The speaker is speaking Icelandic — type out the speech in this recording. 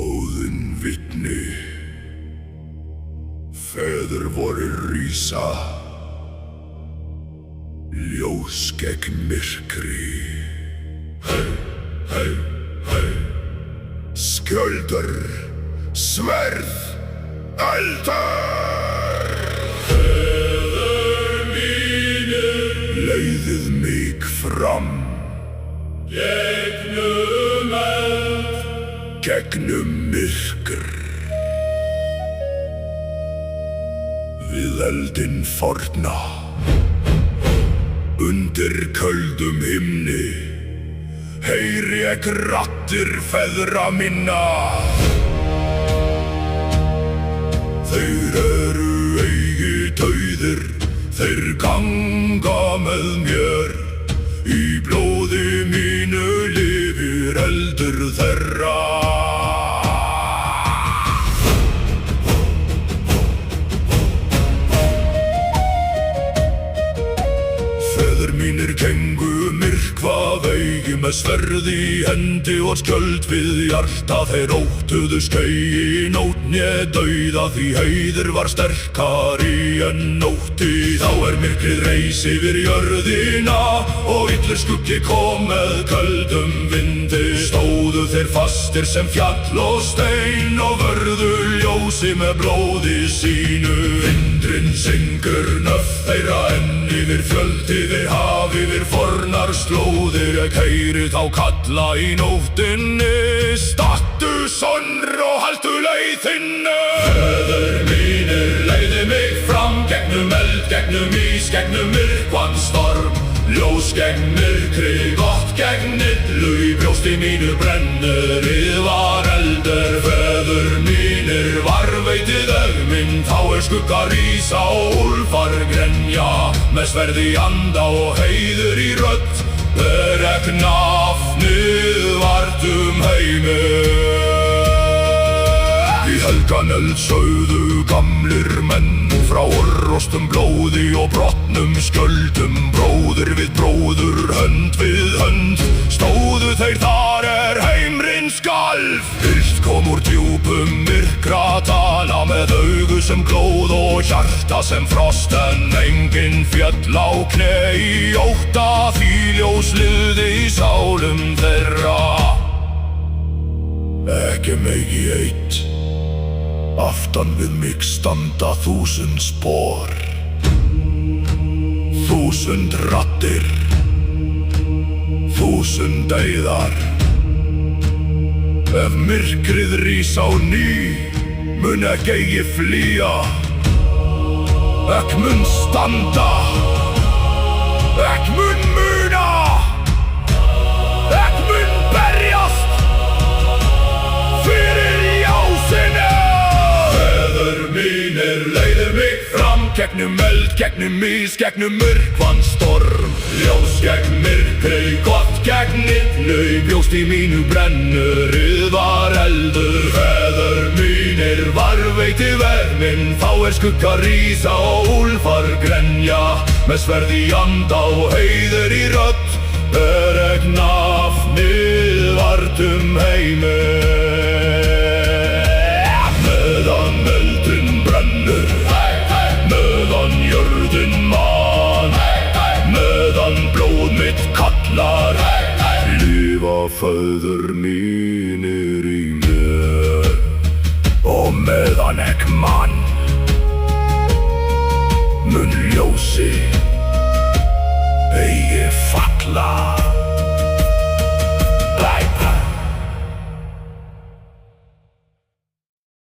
Óðinn vitni, feður vorir rísa, ljós gegn myrkri. Hei, hei, hei, skjöldur, sverð, eldar. Feður mínir, leiðið mig fram, gegnum eld, gegnum myrkur. Við eldinn forna, undir köldum himni, heyri ek raddir feðra minna. Þeir eru eigi dauðir, þeir ganga með mér. Í blóði mínu lifir eldur þeirra. Feður mínir gengu myrkva vegi með sverð í hendi og skjöld við hjarta. Þeir óttuðu skegi nótt né dauða, því heiður var sterkari en nótti. Þá myrkrið reis yfir jörðina og illur skuggi kom með köldum vindi. Stóðu þeir fastir sem fjall og stein og vörðu ljósi með blóði sínu. Vindurinn syngur nöff þeirra enn yfir fjöld, yfir haf, yfir fornar slóðir. Ek heyri þá kalla í nóttinni: stattu sonr og haltu leið þinni. Feður mínir leiði mig fram, gegnum eld, gegnum ís, gegnum myrkvann storm. Ljós gegn myrkri, gott gegn illu, í brjósti mínu brennur var eldur. Feður mínir, varveitið minn, þá skugga rísa og úlfar grenja. Með sverð í anda og heiður í rödd, ek nafnið vart heimi. Í helgan eld sögðu gamlir menn, frá orrostum blóði og brotnum skjöldum. Bróðir við bróður, hönd við hönd, stóðu þeir þar heimurinn skalf. Fyrst kom úr djúpum myrkra tala, með augu sem glóð og hjarta sem frost. En enginn féll á kné í ótta, því ljós lifði í sálum þeirra. Ekki megi eitt, aftan við mig standa 1000 spor. 1000 raddir, 1000 eyðar. Ef myrkrið rís á ný, mun ek eigi flýja. Ek mun standa, ek mun muna, ek mun berjast fyrir ljósinu. Feður mínir leiðu mig fram, gegnum eld, gegnum ís, gegnum myrkvann storm. Ljós gegn myrkri, gott gegn illu, í brjósti mínu brennur var eldur. Feður mínir, varveiti verminn, þá skugga rísa og úlfar grenja. Með sverð í anda og heiður í rödd, ek nafnið vart heimi. Meðan eldurinn brennur, meðan jörðin man, meðan blóð mitt kallar, lifa feður mínir í mér. Og meðan ek man, mun ljósi eigi falla.